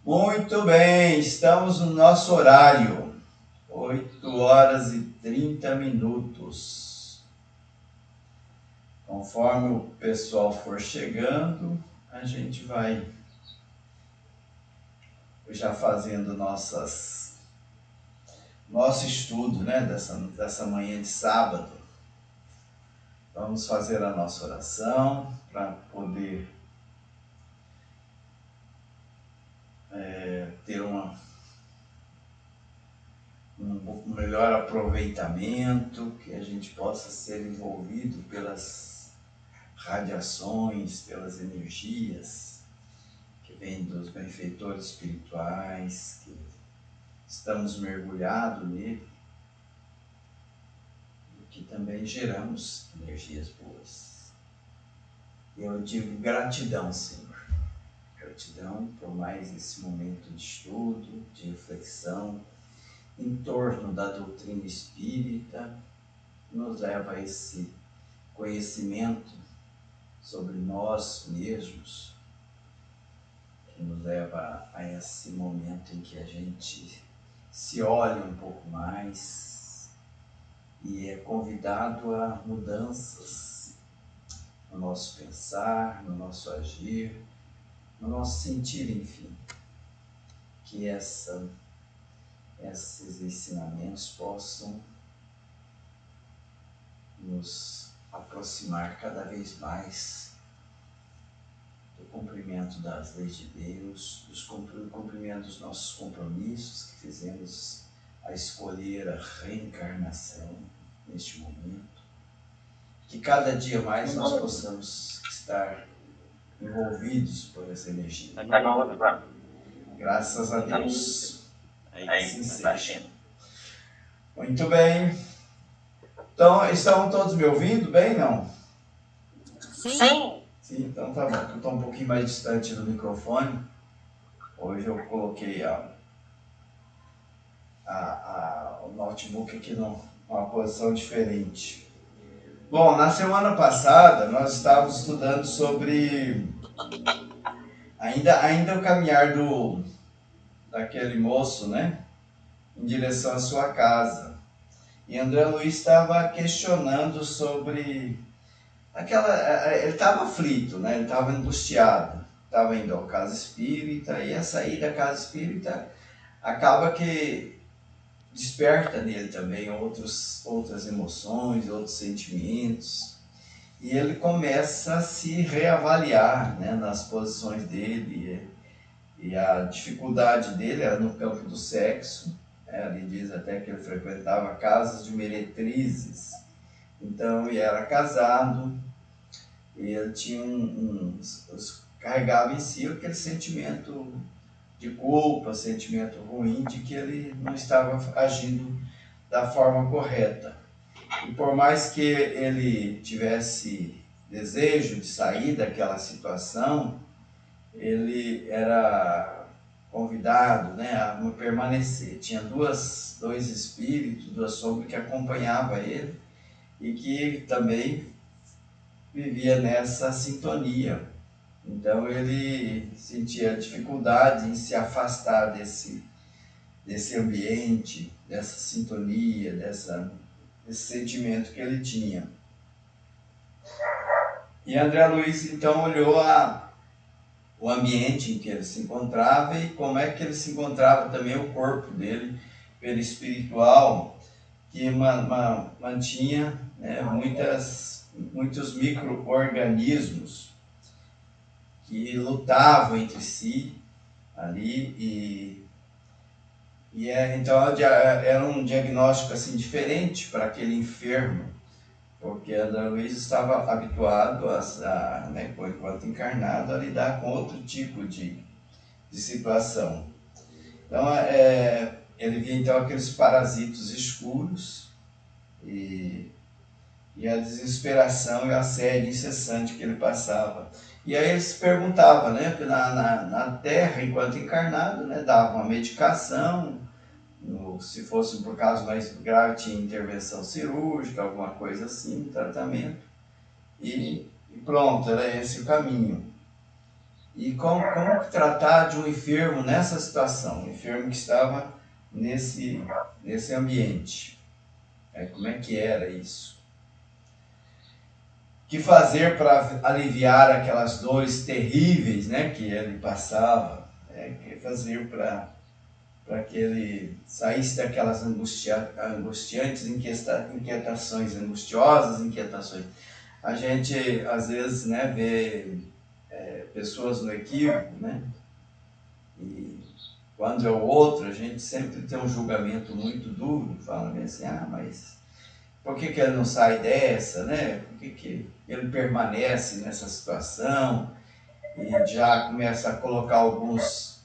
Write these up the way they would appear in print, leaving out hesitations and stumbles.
Muito bem, estamos no nosso horário, 8h30. Conforme o pessoal for chegando, a gente vai já fazendo nosso estudo, né, dessa manhã de sábado. Vamos fazer a nossa oração para poder ter um melhor aproveitamento, que a gente possa ser envolvido pelas radiações, pelas energias que vêm dos benfeitores espirituais, que estamos mergulhados nele e que também geramos energias boas. Eu digo gratidão, Senhor. Gratidão por mais esse momento de estudo, de reflexão em torno da doutrina espírita, que nos leva a esse conhecimento sobre nós mesmos, que nos leva a esse momento em que a gente se olha um pouco mais e é convidado a mudanças no nosso pensar, no nosso agir, no nosso sentir, enfim. Que esses ensinamentos possam nos aproximar cada vez mais do cumprimento das leis de Deus, do cumprimento dos nossos compromissos que fizemos a escolher a reencarnação neste momento. Que cada dia mais nós possamos estar envolvidos por essa energia. Graças a Deus. Assim seja. Muito bem. Então, estão todos me ouvindo bem, não? Sim. Sim, então tá bom. Eu estou um pouquinho mais distante do microfone. Hoje eu coloquei o notebook aqui numa posição diferente. Bom, na semana passada nós estávamos estudando sobre ainda o caminhar daquele moço, né, em direção à sua casa. E André Luiz estava questionando sobre ele estava aflito, né? Ele estava angustiado, estava indo à casa espírita, e a sair da casa espírita acaba que desperta nele também outras emoções, outros sentimentos, e ele começa a se reavaliar, né, nas posições dele, e a dificuldade dele era no campo do sexo. Ele diz até que ele frequentava casas de meretrizes, então ele era casado, e ele tinha carregava em si aquele sentimento de culpa, sentimento ruim de que ele não estava agindo da forma correta. E por mais que ele tivesse desejo de sair daquela situação, ele era convidado, né, a permanecer. Tinha dois espíritos, duas sombras que acompanhavam ele e que também vivia nessa sintonia. Então ele sentia dificuldade em se afastar desse ambiente, dessa sintonia, desse sentimento que ele tinha. E André Luiz então olhou o ambiente em que ele se encontrava e como é que ele se encontrava também o corpo dele, pelo espiritual, que mantinha, né, muitos micro-organismos que lutavam entre si ali, então era um diagnóstico assim diferente para aquele enfermo, porque André Luiz estava habituado né, enquanto encarnado, a lidar com outro tipo de situação. Então ele via então aqueles parasitos escuros e a desesperação e a sede incessante que ele passava. E aí ele se perguntava, né, na Terra, enquanto encarnado, né, dava uma medicação, se fosse por caso mais grave tinha intervenção cirúrgica, alguma coisa assim, tratamento, e pronto, era esse o caminho. E como tratar de um enfermo nessa situação, um enfermo que estava nesse ambiente. Como é que era isso? O que fazer para aliviar aquelas dores terríveis, né, que ele passava? O que fazer para que ele saísse daquelas angustiantes inquietações, angustiosas inquietações. A gente, às vezes, né, vê pessoas no equívoco, né? E quando é o outro, a gente sempre tem um julgamento muito duro, fala assim, mas por que ele não sai dessa, né? Por que ele permanece nessa situação? E já começa a colocar alguns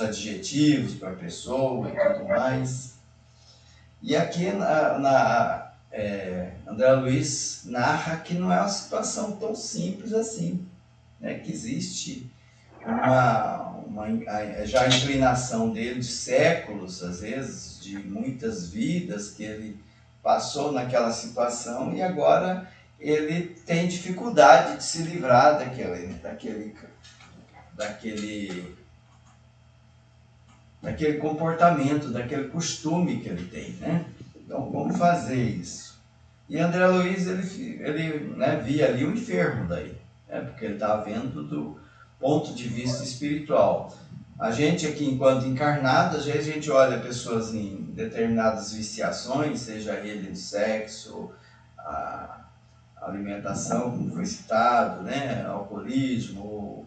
adjetivos para a pessoa e tudo mais. E aqui André Luiz narra que não é uma situação tão simples assim, né? Que existe já a inclinação dele de séculos, às vezes, de muitas vidas que ele passou naquela situação e agora ele tem dificuldade de se livrar daquele comportamento, daquele costume que ele tem, né? Então, como fazer isso? E André Luiz, ele né, via ali o enfermo daí, né? Porque ele estava vendo do ponto de vista espiritual. A gente aqui, enquanto encarnado, às vezes a gente olha pessoas em determinadas viciações, seja ele no sexo, a alimentação, como foi citado, né, alcoolismo,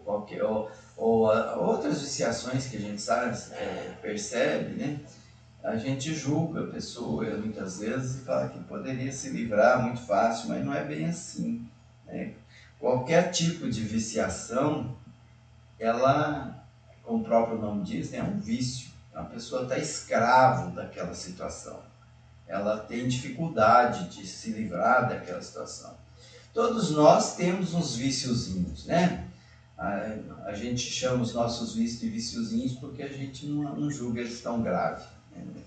ou outras viciações que a gente sabe, percebe, né? A gente julga a pessoa muitas vezes e fala que poderia se livrar muito fácil, mas não é bem assim, né? Qualquer tipo de viciação, ela, como o próprio nome diz, né, é um vício. A pessoa está escravo daquela situação. Ela tem dificuldade de se livrar daquela situação. Todos nós temos uns viciozinhos, né? A gente chama os nossos vícios de viciozinhos porque a gente não julga eles tão grave.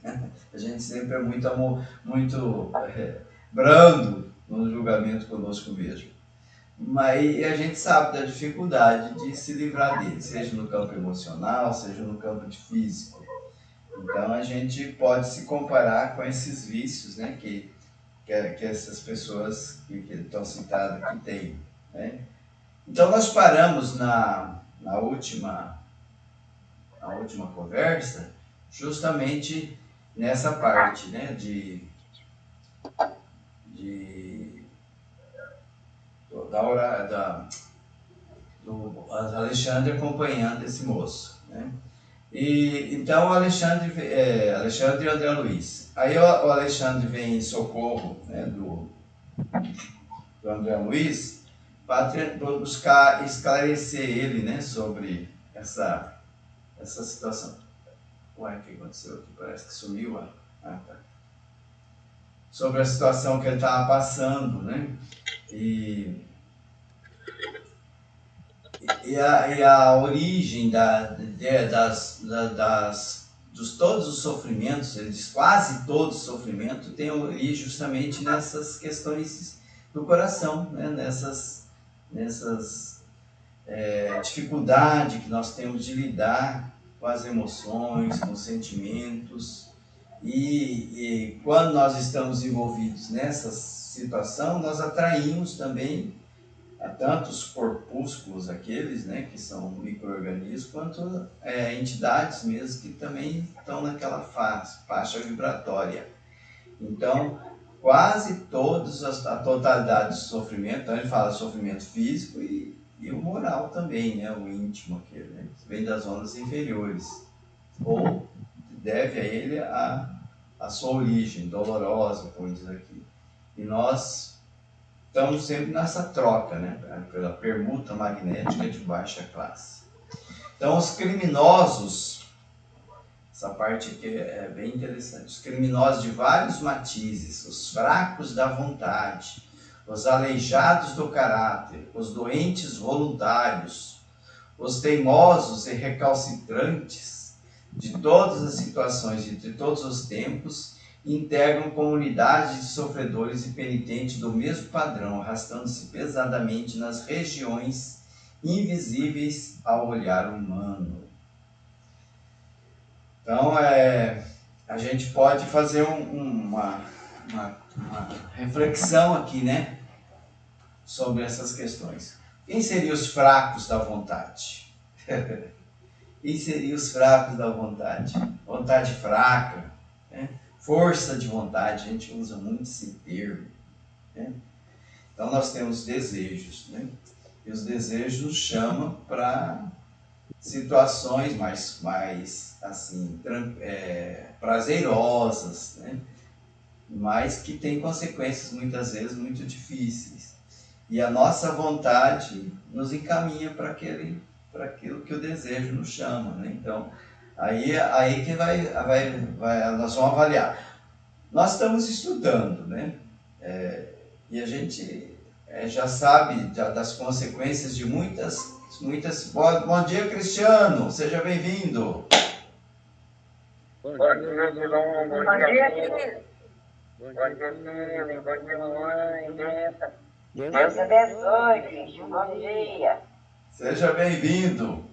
Né? A gente sempre é muito brando no julgamento conosco mesmo. Mas a gente sabe da dificuldade de se livrar dele, seja no campo emocional, seja no campo de físico. Então a gente pode se comparar com esses vícios, né, que essas pessoas que estão citadas aqui têm, né? Então nós paramos na última conversa justamente nessa parte, né, do Alexandre acompanhando esse moço, né? E então o Alexandre e André Luiz. Aí o Alexandre vem em socorro, né, do André Luiz para buscar esclarecer ele, né, sobre essa situação. Ué, o que aconteceu aqui? Parece que sumiu. Tá. Sobre a situação que ele estava passando, né? E a origem dos todos os sofrimentos, ele diz quase todo sofrimento, tem origem justamente nessas questões do coração, né? nessas dificuldades que nós temos de lidar com as emoções, com os sentimentos. E quando nós estamos envolvidos nessa situação, nós atraímos também tanto os corpúsculos, aqueles, né, que são micro-organismos, quanto entidades mesmo que também estão naquela faixa vibratória. Então, quase todos, a totalidade do sofrimento, então ele fala sofrimento físico e o moral também, né, o íntimo, aquele, né, que vem das ondas inferiores, ou deve a ele a sua origem dolorosa, como diz aqui. E nós estamos sempre nessa troca, né, pela permuta magnética de baixa classe. Então, os criminosos, essa parte aqui é bem interessante, os criminosos de vários matizes, os fracos da vontade, os aleijados do caráter, os doentes voluntários, os teimosos e recalcitrantes de todas as situações e de todos os tempos, integram comunidades de sofredores e penitentes do mesmo padrão, arrastando-se pesadamente nas regiões invisíveis ao olhar humano. Então, a gente pode fazer uma reflexão aqui, né, sobre essas questões. Quem seriam os fracos da vontade? Quem seriam os fracos da vontade? Vontade fraca, né? Força de vontade, a gente usa muito esse termo, né? Então nós temos desejos, né? E os desejos nos chamam para situações mais assim, prazerosas, né? Mas que têm consequências muitas vezes muito difíceis. E a nossa vontade nos encaminha para aquilo que o desejo nos chama, né? Então, aí que nós vamos avaliar. Nós estamos estudando, né? E a gente já sabe das consequências de muitas. Bom dia, Cristiano, seja bem-vindo. Bom dia, Dilon. Bom dia, filho. Bom dia, filho. Bom dia, mamãe. Benção. Deus abençoe, Cristian. Bom dia. Seja bem-vindo.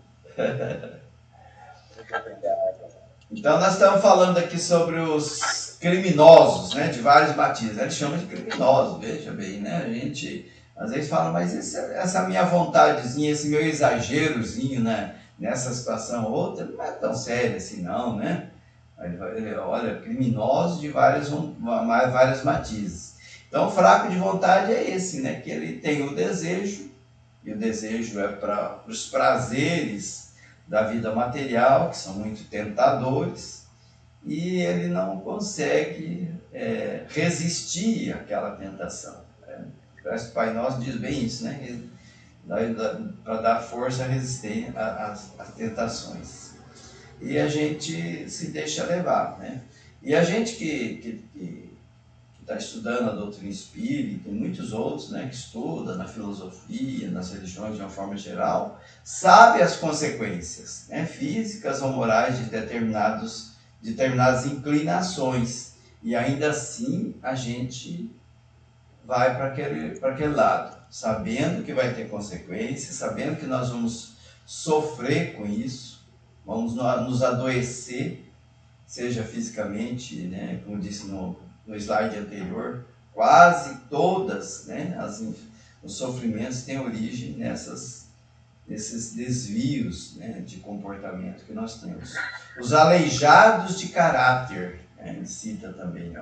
Então, nós estamos falando aqui sobre os criminosos, né, de vários batismos. Eles chamam de criminosos, veja bem, né? A gente às vezes fala, mas essa minha vontadezinha, esse meu exagerozinho, né, nessa situação ou outra, não é tão sério assim, não, né? Olha, criminosos de vários matizes. Então, fraco de vontade é esse, né? Que ele tem o desejo, e o desejo é para os prazeres da vida material, que são muito tentadores, e ele não consegue resistir àquela tentação. O Pai Nosso diz bem isso, né? Para dar força a resistir às tentações. E a gente se deixa levar, né? E a gente que está estudando a doutrina espírita e muitos outros, né, que estuda na filosofia, nas religiões de uma forma geral, sabe as consequências, né, físicas ou morais de determinadas inclinações. E ainda assim a gente vai para aquele lado, sabendo que vai ter consequências, sabendo que nós vamos sofrer com isso, vamos nos adoecer, seja fisicamente, né, como disse no slide anterior, quase todas, né, os sofrimentos têm origem nesses desvios, né, de comportamento que nós temos. Os aleijados de caráter, né, ele cita também,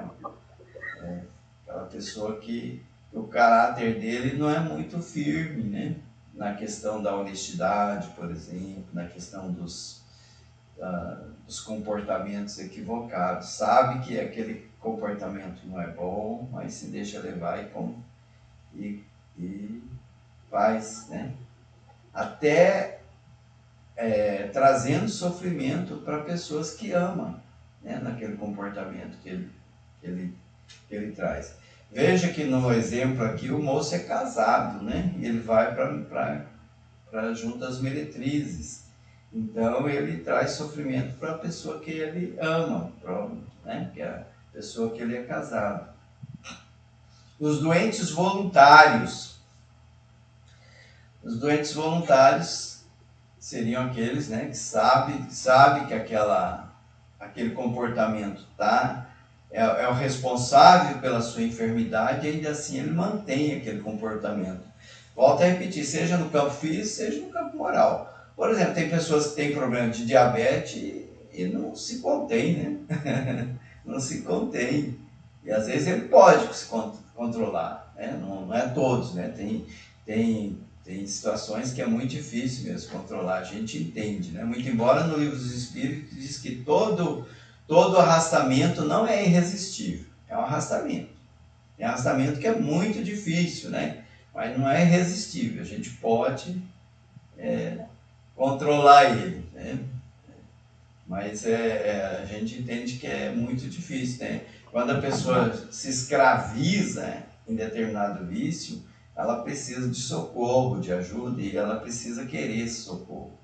aquela pessoa que o caráter dele não é muito firme, né, na questão da honestidade, por exemplo, na questão dos comportamentos equivocados, sabe que aquele comportamento não é bom, mas se deixa levar e faz, né? Até trazendo sofrimento para pessoas que amam, né? Naquele comportamento que ele traz. Veja que no exemplo aqui o moço é casado, né? E ele vai para junto das meretrizes. Então ele traz sofrimento para a pessoa que ele ama, né? Que é a pessoa que ele é casado. Os doentes voluntários. Os doentes voluntários seriam aqueles, né, que sabe que aquele comportamento é o responsável pela sua enfermidade e ainda assim ele mantém aquele comportamento. Volto a repetir, seja no campo físico, seja no campo moral. Por exemplo, tem pessoas que têm problema de diabetes e não se contém, né? Não se contém. E às vezes ele pode se controlar, né? Não é todos, né? Tem situações que é muito difícil mesmo controlar, a gente entende, né? Muito embora no Livro dos Espíritos diz que todo arrastamento não é irresistível, é um arrastamento. É um arrastamento que é muito difícil, né? Mas não é irresistível, a gente pode controlar ele, né? Mas a gente entende que é muito difícil, né? Quando a pessoa se escraviza em determinado vício, ela precisa de socorro, de ajuda, e ela precisa querer esse socorro.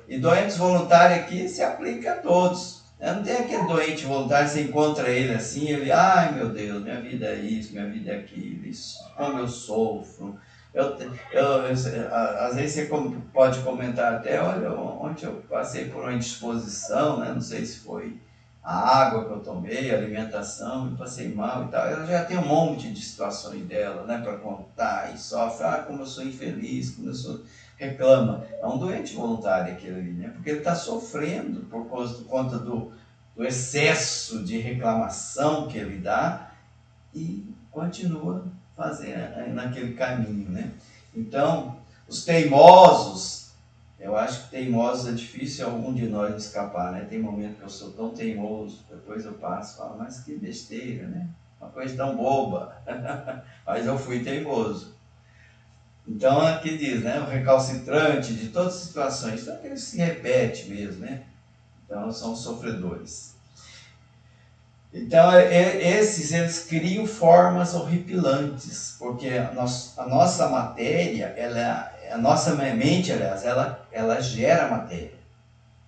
E doentes voluntários aqui se aplica a todos. Não tem aquele doente voluntário, você encontra ele assim, ele, ai meu Deus, minha vida é isso, minha vida é aquilo, isso, como eu sofro, Às vezes você pode comentar até, olha, ontem eu passei por uma indisposição, né? Não sei se foi a água que eu tomei, a alimentação, e passei mal e tal. Ela já tem um monte de situações dela, né, para contar, e sofre, como eu sou infeliz, como eu sou... Reclama. É um doente voluntário aquele ali, né? Porque ele está sofrendo por conta do excesso de reclamação que ele dá e continua fazendo naquele caminho, né? Então, os teimosos, eu acho que teimosos é difícil algum de nós escapar, né? Tem momento que eu sou tão teimoso, depois eu passo e falo, mas que besteira, né? Uma coisa tão boba. Mas eu fui teimoso. Então, aqui diz, né? O recalcitrante de todas as situações, então ele se repete mesmo, né? Então, são sofredores. Então, esses, eles criam formas horripilantes, porque a nossa matéria, a nossa mente, aliás, ela gera matéria.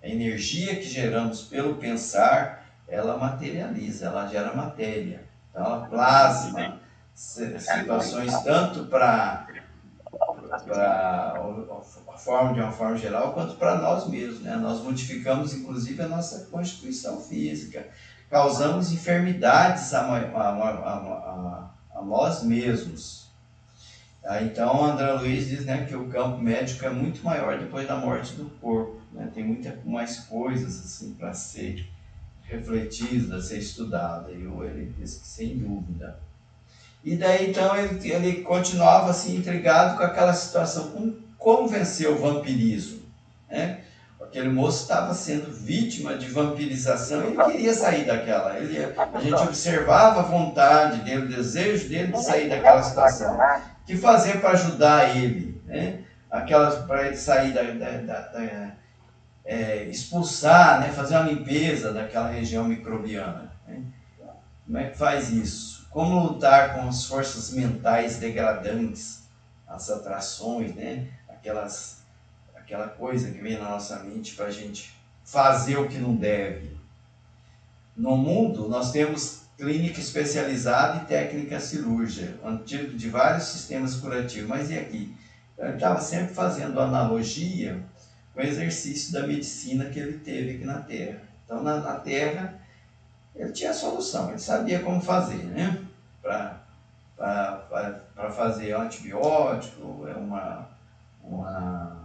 A energia que geramos pelo pensar, ela materializa, ela gera matéria. Então, ela plasma situações tanto para de uma forma geral, quanto para nós mesmos, né? Nós modificamos, inclusive, a nossa constituição física, causamos enfermidades a nós mesmos. Então, André Luiz diz, né, que o campo médico é muito maior depois da morte do corpo, né? Tem muitas mais coisas assim, para ser refletida, ser estudada, e ele diz que sem dúvida. E daí, então, ele continuava assim, intrigado com aquela situação, como vencer o vampirismo, né? Aquele moço estava sendo vítima de vampirização e ele queria sair daquela. A gente observava a vontade dele, o desejo dele de sair daquela situação. O que fazer para ajudar ele, né? Para ele sair expulsar, né? Fazer uma limpeza daquela região microbiana, né? Como é que faz isso? Como lutar com as forças mentais degradantes, as atrações, né? Aquela coisa que vem na nossa mente para a gente fazer o que não deve. No mundo, nós temos clínica especializada e técnica cirúrgica, antídoto de vários sistemas curativos. Mas e aqui? Ele estava sempre fazendo analogia com o exercício da medicina que ele teve aqui na Terra. Então, na Terra, ele tinha a solução, ele sabia como fazer, né? Para fazer um antibiótico, uma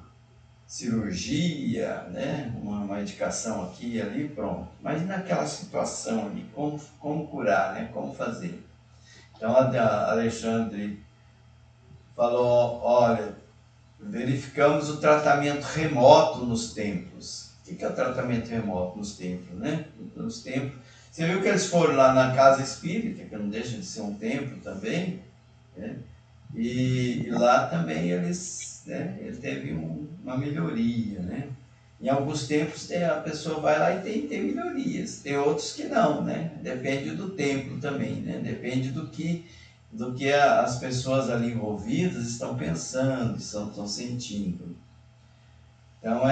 cirurgia, né? Uma medicação aqui e ali, pronto. Mas naquela situação ali, como curar, né? Como fazer? Então, Alexandre falou, olha, verificamos o tratamento remoto nos templos. O que é o tratamento remoto nos templos, né? Nos templos, você viu que eles foram lá na casa espírita, que não deixa de ser um templo também, né? E lá também ele teve uma melhoria, né? Em alguns templos a pessoa vai lá e tem melhorias, tem outros que não, né? Depende do templo também, né? Depende do que as pessoas ali envolvidas estão pensando, estão sentindo. Então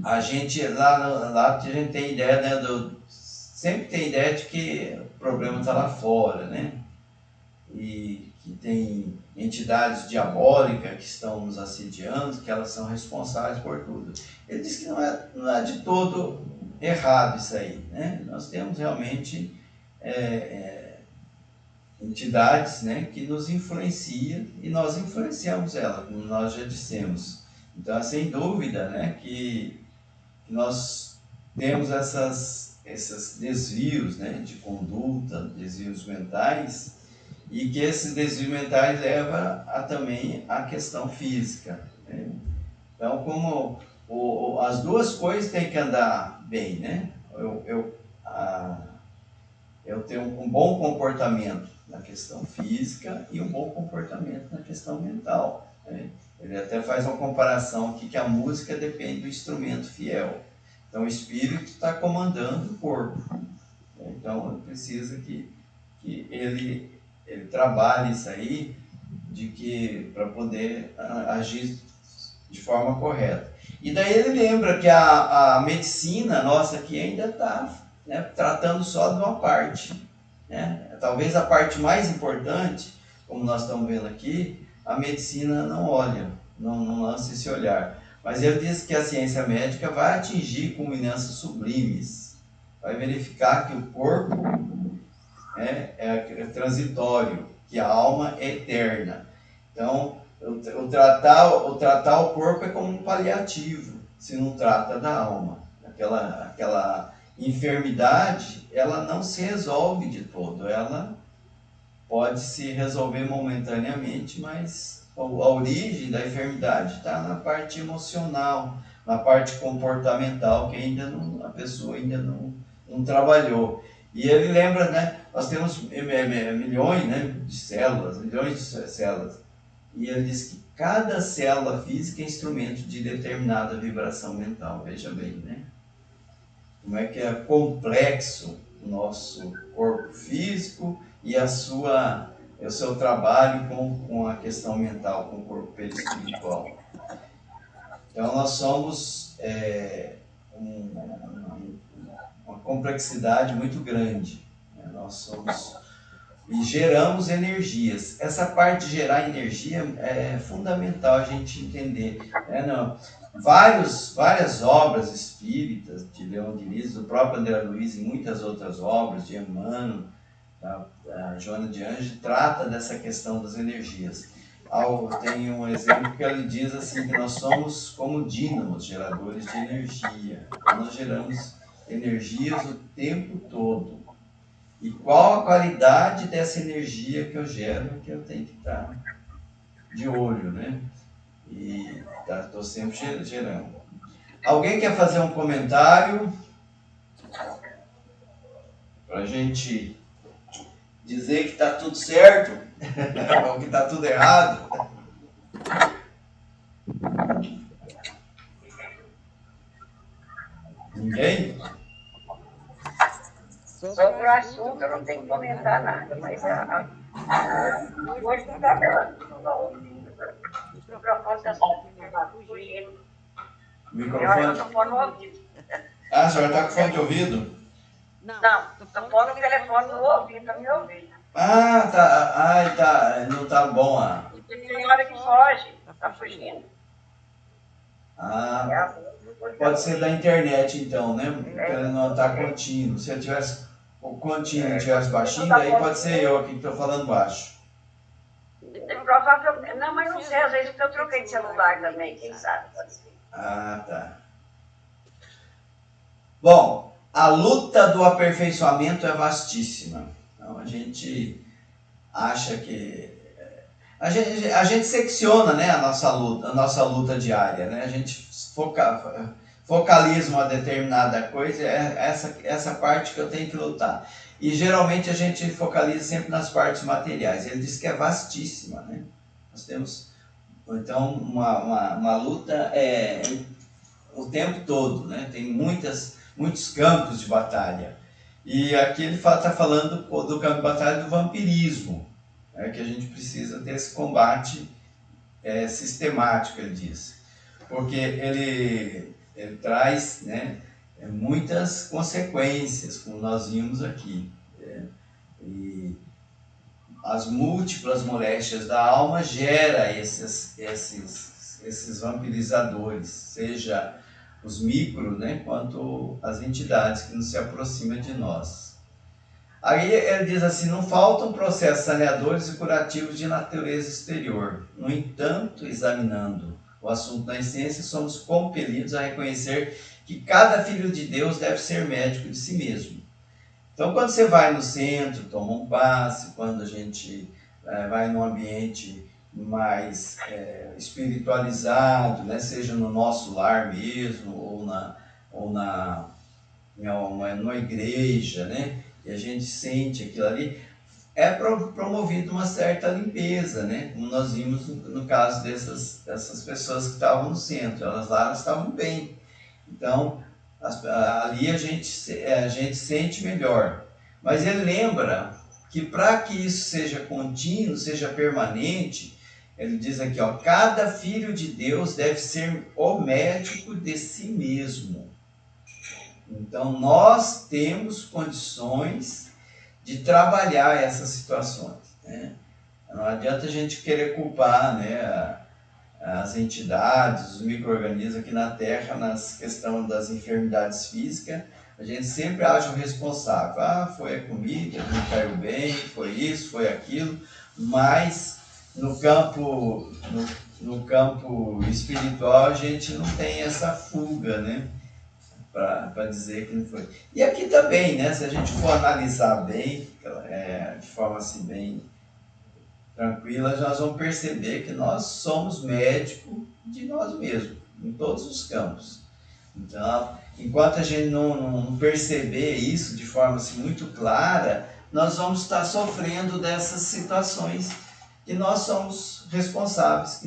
a gente lá a gente tem ideia, né, sempre tem ideia de que o problema está lá fora, né? E que tem entidades diabólicas que estão nos assediando, que elas são responsáveis por tudo. Ele diz que não é de todo errado isso aí, né? Nós temos realmente entidades, né, que nos influenciam e nós influenciamos ela, como nós já dissemos. Então, é sem dúvida, né, que nós temos esses desvios, né, de conduta, desvios mentais, e que esses desvios mentais levam também à questão física, né? Então, como as duas coisas têm que andar bem, né? Eu tenho um bom comportamento na questão física e um bom comportamento na questão mental, né? Ele até faz uma comparação aqui que a música depende do instrumento fiel. Então o espírito está comandando o corpo, né? Então precisa que ele trabalhe isso aí para poder agir de forma correta. E daí ele lembra que a medicina nossa aqui ainda está, né, tratando só de uma parte, né? Talvez a parte mais importante, como nós estamos vendo aqui, a medicina não olha, não lança esse olhar. Mas ele diz que a ciência médica vai atingir culminâncias sublimes, vai verificar que o corpo é transitório, que a alma é eterna. Então, o tratar o corpo é como um paliativo, se não trata da alma. Aquela enfermidade, ela não se resolve de todo, ela pode se resolver momentaneamente, mas a origem da enfermidade está na parte emocional, na parte comportamental, que a pessoa ainda não trabalhou. E ele lembra, né, nós temos milhões, né, de células, e ele diz que cada célula física é instrumento de determinada vibração mental. Veja bem, né? Como é que é complexo o nosso corpo físico e o seu trabalho com a questão mental, com o corpo perispiritual. Então nós somos uma complexidade muito grande, né? Nós somos e geramos energias. Essa parte de gerar energia é fundamental a gente entender, né? Várias obras espíritas de Leon Denis, do próprio André Luiz e muitas outras obras de Emmanuel, a Joana de Anjos, trata dessa questão das energias. Tem um exemplo que ele diz assim, que nós somos como dínamos, geradores de energia. Então, nós geramos energias o tempo todo. E qual a qualidade dessa energia que eu gero, que eu tenho que estar de olho, né? E estou sempre gerando. Alguém quer fazer um comentário para a gente dizer que está tudo certo ou que está tudo errado? Ninguém? Sobre o assunto, eu não tenho que comentar nada, mas hoje não está bom. O microfone está fugindo. Microfone? Eu estou pondo no ouvido. Ah, a senhora está com fone de ouvido? Não, estou pondo o telefone no ouvido, para me ouvir. Ah, tá. Ai, tá. Não tá bom. Tem hora que foge, está fugindo. Ah, pode ser da internet então, né? Porque ele não está contínuo. Se eu tivesse o contínuo estivesse baixinho, daí pode ser eu aqui que estou falando baixo. Provavelmente. Não, mas não sei, às vezes eu troquei de celular também, quem sabe, pode ser. Ah, tá. Bom, a luta do aperfeiçoamento é vastíssima. Então a gente acha que a gente secciona, né, a nossa luta diária, né? A gente focaliza uma determinada coisa, é essa parte que eu tenho que lutar. E geralmente a gente focaliza sempre nas partes materiais. Ele diz que é vastíssima, né? Nós temos então uma luta o tempo todo, né? Tem muitos campos de batalha. E aqui ele está falando do campo de batalha do vampirismo, que a gente precisa ter esse combate sistemático, ele diz. Porque ele traz, né, muitas consequências, como nós vimos aqui. E as múltiplas moléstias da alma gera esses vampirizadores, seja os micro, né, quanto as entidades que não se aproximam de nós. Aí ele diz assim, não faltam processos saneadores e curativos de natureza exterior. No entanto, examinando o assunto da essência, somos compelidos a reconhecer que cada filho de Deus deve ser médico de si mesmo. Então, quando você vai no centro, toma um passe, quando a gente vai num ambiente mais espiritualizado, né, seja no nosso lar mesmo, ou numa igreja, né, e a gente sente aquilo ali, promovido uma certa limpeza, né, como nós vimos no caso dessas pessoas que estavam no centro, elas estavam bem. Então, ali a gente sente melhor. Mas ele lembra que para que isso seja contínuo, seja permanente, ele diz aqui, cada filho de Deus deve ser o médico de si mesmo. Então, nós temos condições de trabalhar essas situações, né? Não adianta a gente querer culpar, né, as entidades, os micro-organismos aqui na Terra, nas questões das enfermidades físicas. A gente sempre acha o responsável. Ah, foi a comida, não caiu bem, foi isso, foi aquilo. Mas no campo, no campo espiritual a gente não tem essa fuga, né? Para dizer que não foi. E aqui também, né? Se a gente for analisar bem, de forma assim bem tranquila, nós vamos perceber que nós somos médicos de nós mesmos, em todos os campos. Então, enquanto a gente não perceber isso de forma assim, muito clara, nós vamos estar sofrendo dessas situações que nós somos responsáveis,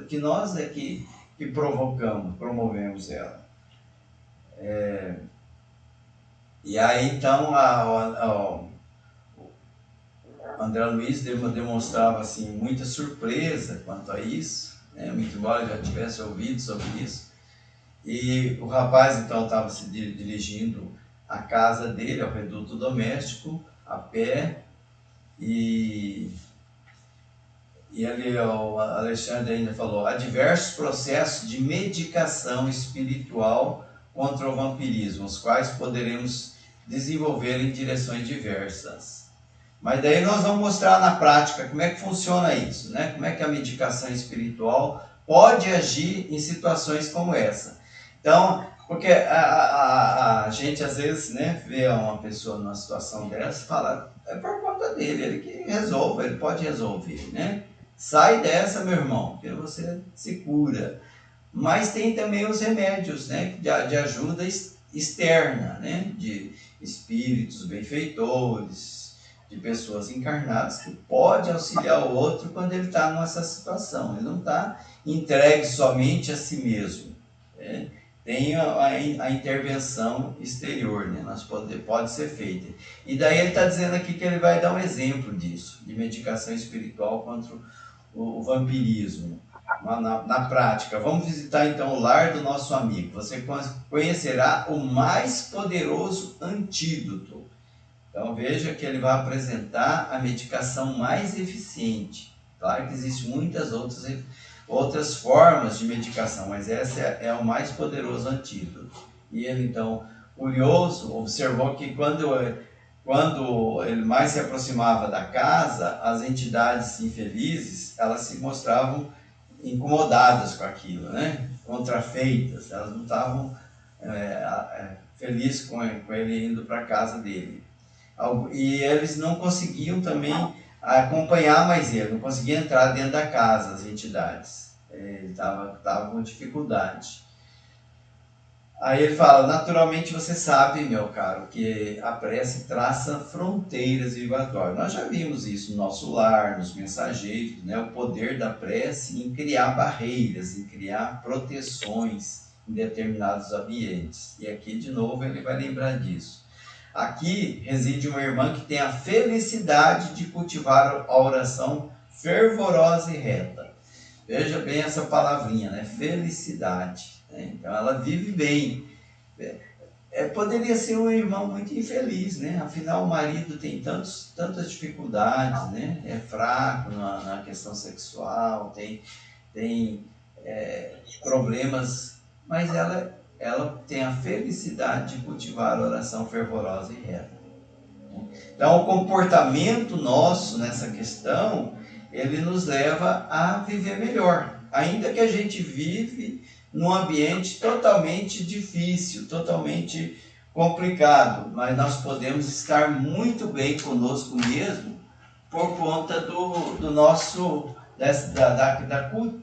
que nós é que promovemos ela. E aí então André Luiz demonstrava assim, muita surpresa quanto a isso, né? Muito embora já tivesse ouvido sobre isso. E o rapaz então estava se dirigindo à casa dele, ao reduto doméstico, a pé, e ali o Alexandre ainda falou: há diversos processos de medicação espiritual contra o vampirismo, os quais poderemos desenvolver em direções diversas. Mas daí nós vamos mostrar na prática como é que funciona isso, né? Como é que a medicação espiritual pode agir em situações como essa. Então, porque a gente às vezes, né, vê uma pessoa numa situação dessa e fala, é por conta dele, ele que resolve, ele pode resolver, né? Sai dessa, meu irmão, que você se cura. Mas tem também os remédios, né, de ajuda externa, né, de espíritos benfeitores, de pessoas encarnadas que pode auxiliar o outro quando ele está nessa situação. Ele não está entregue somente a si mesmo, né? Tem a intervenção exterior, né? Pode ser feita. E daí ele está dizendo aqui que ele vai dar um exemplo disso, de medicação espiritual contra o vampirismo. Na prática, vamos visitar então o lar do nosso amigo. Você conhecerá o mais poderoso antídoto. Então veja que ele vai apresentar a medicação mais eficiente. Claro que existem muitas outras formas de medicação, mas essa é o mais poderoso antídoto. E ele então, curioso, observou que quando ele mais se aproximava da casa, as entidades infelizes, elas se mostravam incomodadas com aquilo, né? Contrafeitas, elas não estavam felizes com ele indo para a casa dele. E eles não conseguiam também acompanhar mais ele, não conseguiam entrar dentro da casa, as entidades. Ele estava com dificuldade. Aí ele fala, naturalmente você sabe, meu caro, que a prece traça fronteiras vibratórias. Nós já vimos isso no nosso lar, nos mensageiros, né? O poder da prece em criar barreiras, em criar proteções em determinados ambientes. E aqui, de novo, ele vai lembrar disso. Aqui reside uma irmã que tem a felicidade de cultivar a oração fervorosa e reta. Veja bem essa palavrinha, né? Felicidade. Então ela vive bem. Poderia ser um irmão muito infeliz, né? Afinal o marido tem tantas dificuldades, né? É fraco na questão sexual, tem problemas, mas ela tem a felicidade de cultivar a oração fervorosa e reta. Então o comportamento nosso nessa questão, ele nos leva a viver melhor, ainda que a gente vive num ambiente totalmente difícil, totalmente complicado, mas nós podemos estar muito bem conosco mesmo por conta do nosso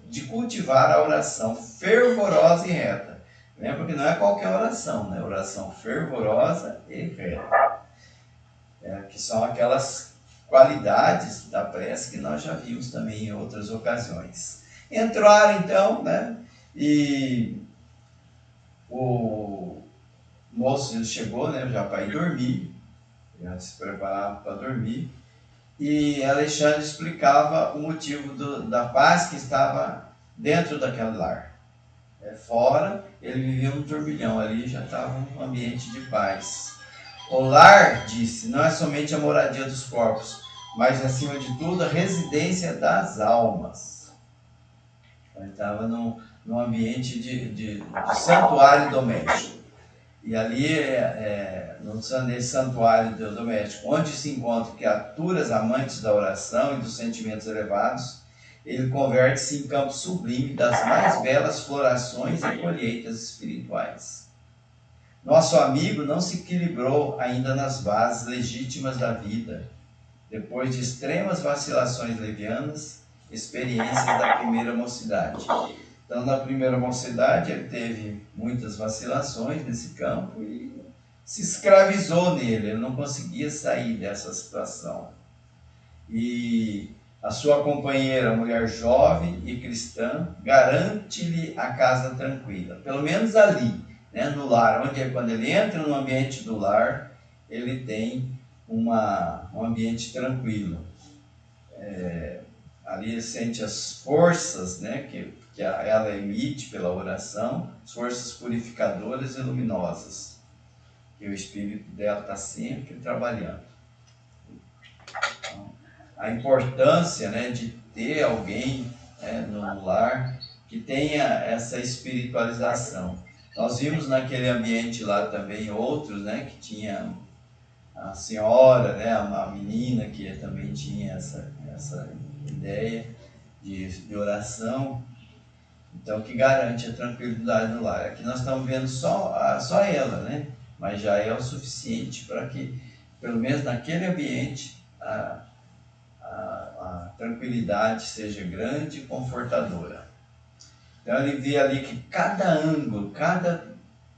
de cultivar a oração fervorosa e reta. Lembra que não é qualquer oração, né? Oração fervorosa e reta, que são aquelas qualidades da prece que nós já vimos também em outras ocasiões. Entraram então, né? E o moço chegou, né, já para ir dormir, já se preparava para dormir, e Alexandre explicava o motivo da paz que estava dentro daquele lar. Fora, ele vivia um turbilhão, ali já estava um ambiente de paz. O lar, disse, não é somente a moradia dos corpos, mas acima de tudo a residência das almas. Ele estava num ambiente de santuário doméstico. E ali, nesse santuário doméstico, onde se encontram criaturas amantes da oração e dos sentimentos elevados, ele converte-se em campo sublime das mais belas florações e colheitas espirituais. Nosso amigo não se equilibrou ainda nas bases legítimas da vida, depois de extremas vacilações levianas, experiências da primeira mocidade. Então, na primeira mocidade, ele teve muitas vacilações nesse campo e se escravizou nele, ele não conseguia sair dessa situação. E a sua companheira, mulher jovem e cristã, garante-lhe a casa tranquila, pelo menos ali, né, no lar, quando ele entra no ambiente do lar, ele tem um ambiente tranquilo. Ali ele sente as forças, né, que ela emite pela oração, as forças purificadoras e luminosas, que o espírito dela está sempre trabalhando. Então, a importância, né, de ter alguém, no lar que tenha essa espiritualização. Nós vimos naquele ambiente lá também outros, né, que tinha a senhora, né, a menina que também tinha essa ideia de oração, então que garante a tranquilidade no lar. Aqui nós estamos vendo só ela, né, mas já é o suficiente para que, pelo menos naquele ambiente, a tranquilidade seja grande e confortadora. Então ele vê ali que cada ângulo, cada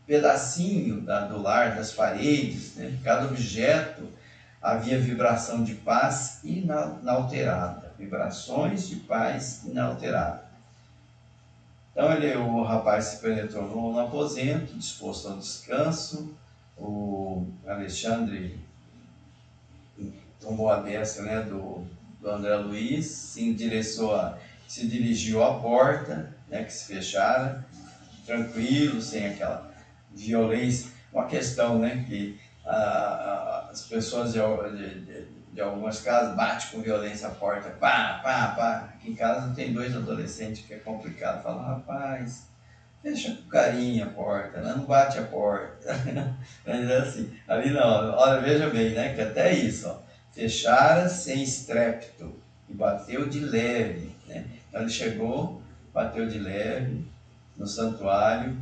pedacinho do lar, das paredes, né, cada objeto, havia vibração de paz inalterada. Vibrações de paz inalterada. Então o rapaz se penetrou no aposento, disposto ao descanso. O Alexandre tomou a destra, né, do André Luiz, se dirigiu à porta, né, que se fechara, tranquilo, sem aquela violência. Uma questão, né, que as pessoas de algumas casas batem com violência a porta, pá, pá, pá. Aqui em casa tem 2 adolescentes que é complicado. Falam, rapaz, fecha com carinho a porta, né? Não bate a porta. Mas é assim, ali não, olha, veja bem, né, que até isso, ó, fechara sem estrépito e bateu de leve, né? Então ele chegou, bateu de leve no santuário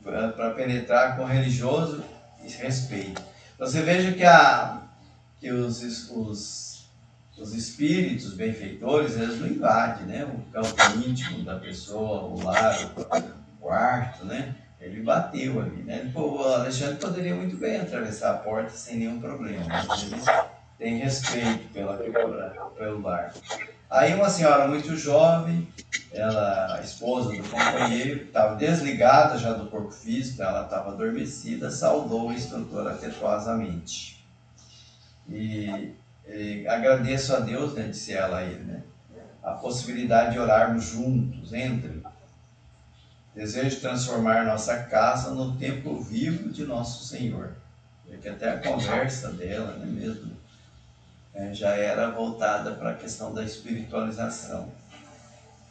para penetrar com religioso respeito. Você veja que os espíritos benfeitores, eles não invadem, né, o campo íntimo da pessoa, o lar, o quarto, né? Ele bateu ali, né? O Alexandre poderia muito bem atravessar a porta sem nenhum problema, mas ele tem respeito pelo lar. Aí uma senhora muito jovem, ela, a esposa do companheiro, estava desligada já do corpo físico, ela estava adormecida, saudou o instrutor afetuosamente. E agradeço a Deus, né, disse ela a ele, né, a possibilidade de orarmos juntos, entre. Desejo transformar nossa casa no templo vivo de nosso Senhor. Porque até a conversa dela, né, mesmo, já era voltada para a questão da espiritualização.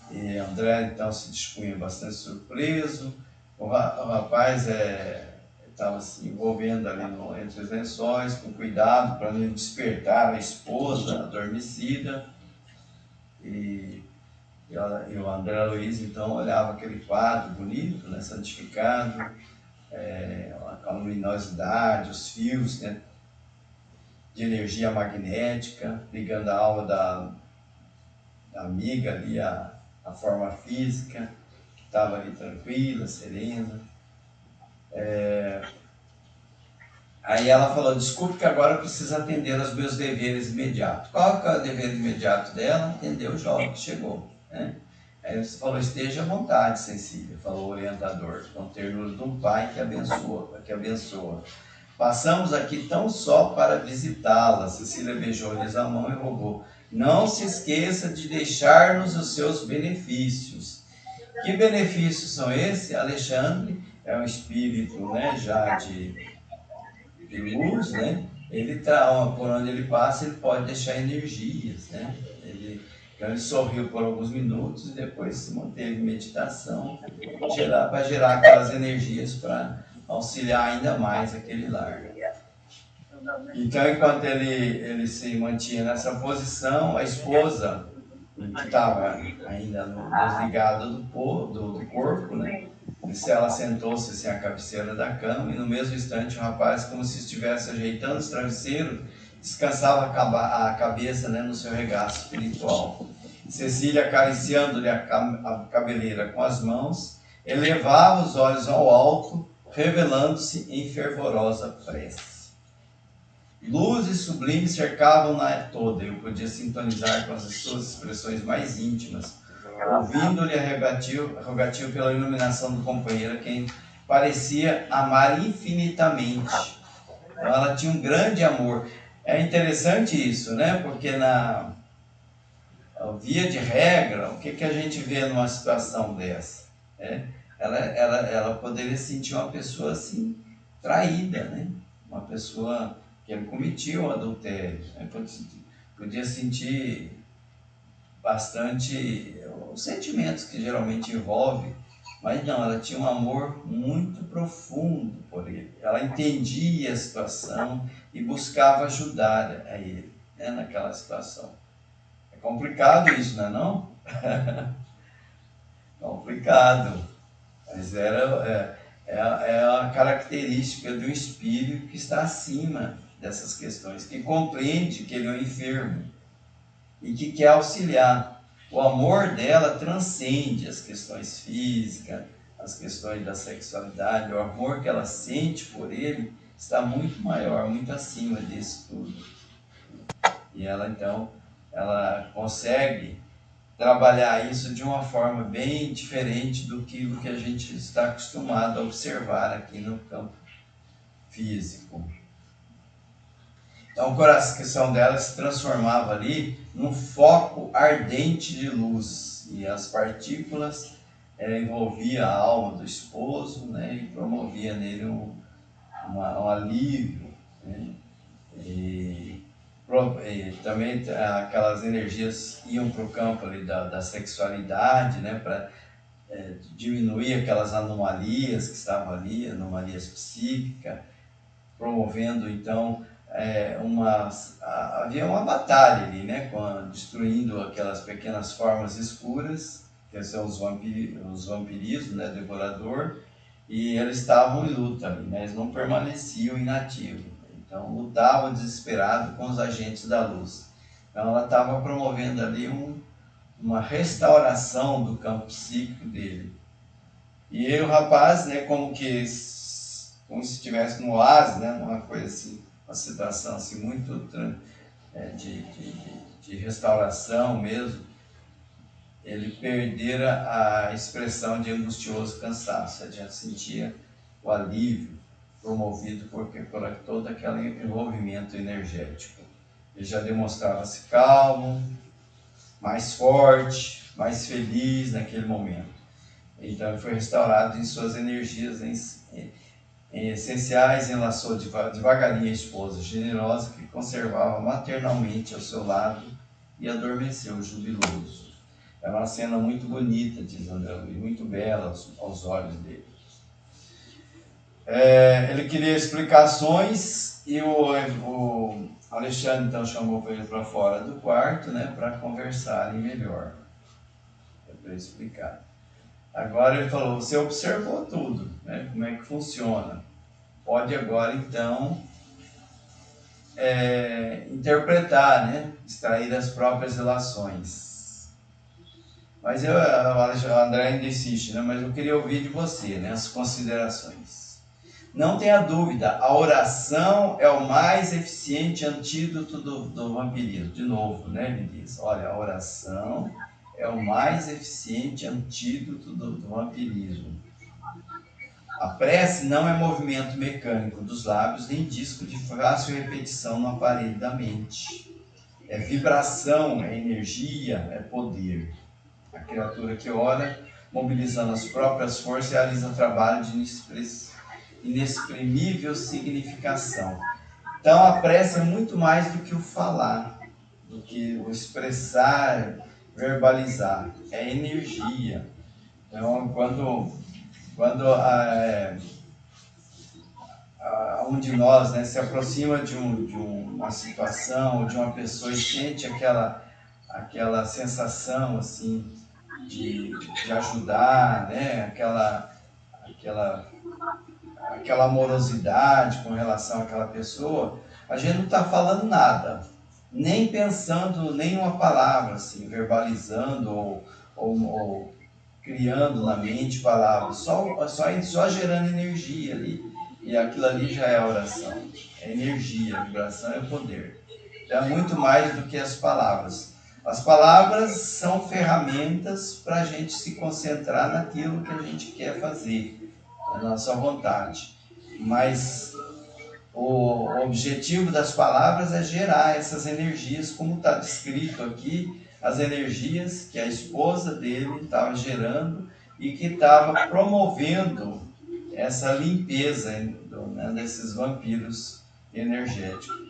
E André então se dispunha bastante surpreso. O rapaz estava se envolvendo ali entre os lençóis, com cuidado para não despertar a esposa adormecida. E o André Luiz então olhava aquele quadro bonito, né, santificado, a luminosidade, os fios, né, de energia magnética, ligando a alma da amiga ali, a forma física, que estava ali tranquila, serena. Aí ela falou, desculpe que agora eu preciso atender aos meus deveres imediatos. Qual que é o dever imediato dela? Atender o jovem que chegou, né? Aí você falou, esteja à vontade, Cecília, falou o orientador, com ternura de um pai que abençoa. Passamos aqui tão só para visitá-la. Cecília beijou-lhes a mão e rogou, não se esqueça de deixar-nos os seus benefícios. Que benefícios são esses? Alexandre é um espírito, né, já de luz, né, por onde ele passa, ele pode deixar energias, né? Então ele sorriu por alguns minutos e depois se manteve em meditação para gerar aquelas energias para auxiliar ainda mais aquele lar. Então, enquanto ele se mantinha nessa posição, a esposa, que estava ainda desligada do corpo, né? Ela sentou-se assim à cabeceira da cama e no mesmo instante o rapaz, como se estivesse ajeitando os travesseiros, descansava a cabeça, né, no seu regaço espiritual. Cecília, acariciando-lhe a cabeleira com as mãos, elevava os olhos ao alto, revelando-se em fervorosa prece. Luzes sublimes cercavam-na toda. Eu podia sintonizar com as suas expressões mais íntimas, ouvindo-lhe rogativo pela iluminação do companheiro, a quem parecia amar infinitamente. Então ela tinha um grande amor. É interessante isso, né? Porque na via de regra, o que a gente vê numa situação dessa? Ela poderia sentir uma pessoa assim, traída, né? Uma pessoa que ele cometia o adultério, né? Podia sentir bastante os sentimentos que geralmente envolve, mas não, ela tinha um amor muito profundo por ele. Ela entendia a situação e buscava ajudar a ele, né, naquela situação. É complicado isso, não é não? Complicado, mas é a característica do espírito que está acima dessas questões, que compreende que ele é um enfermo e que quer auxiliar. O amor dela transcende as questões físicas, as questões da sexualidade. O amor que ela sente por ele está muito maior, muito acima disso tudo. E ela, então, ela consegue trabalhar isso de uma forma bem diferente do que a gente está acostumado a observar aqui no campo físico. Então o coração dela se transformava ali num foco ardente de luz, e as partículas envolviam a alma do esposo, né, e promovia nele um alívio, né, e também aquelas energias iam para o campo ali da sexualidade, né, para diminuir aquelas anomalias que estavam ali, anomalias psíquicas, promovendo então havia uma batalha ali, né, destruindo aquelas pequenas formas escuras, que são os vampirismos, né, devorador, e eles estavam em luta ali, né, eles não permaneciam inativos, então lutavam desesperado com os agentes da luz. Então ela estava promovendo ali uma restauração do campo psíquico dele. E aí, o rapaz, né, como se estivesse no oásis, né, numa coisa assim, uma situação assim muito de restauração mesmo, ele perdera a expressão de angustioso cansaço. Ele já sentia o alívio promovido por todo aquele envolvimento energético. Ele já demonstrava-se calmo, mais forte, mais feliz naquele momento. Então ele foi restaurado em suas energias essenciais, enlaçou devagarinho a esposa generosa que conservava maternalmente ao seu lado e adormeceu jubiloso. É uma cena muito bonita, diz André Luiz, muito bela aos olhos dele. Ele queria explicações e o Alexandre então chamou ele para fora do quarto, né, para conversarem melhor, para explicar. Agora ele falou, você observou tudo, né, como é que funciona. Pode agora então interpretar, né, extrair as próprias relações. Mas o André ainda insiste, né, mas eu queria ouvir de você, né, as considerações. Não tenha dúvida, a oração é o mais eficiente antídoto do vampirismo. De novo, né, ele diz, olha, a oração é o mais eficiente antídoto do vampirismo. A prece não é movimento mecânico dos lábios, nem disco de fácil repetição no aparelho da mente. É vibração, é energia, é poder. A criatura que ora, mobilizando as próprias forças, realiza trabalho de inexprimível significação. Então a prece é muito mais do que o falar, do que o expressar, verbalizar. É energia. Então quando um de nós, né, se aproxima de uma situação ou de uma pessoa e sente aquela sensação assim de ajudar, né, aquela amorosidade com relação àquela pessoa, a gente não está falando nada, nem pensando nenhuma palavra, assim, verbalizando ou criando na mente palavras, só gerando energia ali. E aquilo ali já é oração, é energia, a vibração é poder. Então é muito mais do que as palavras. As palavras são ferramentas para a gente se concentrar naquilo que a gente quer fazer, na nossa vontade. Mas o objetivo das palavras é gerar essas energias, como está descrito aqui, as energias que a esposa dele estava gerando e que estava promovendo essa limpeza, né, desses vampiros energéticos.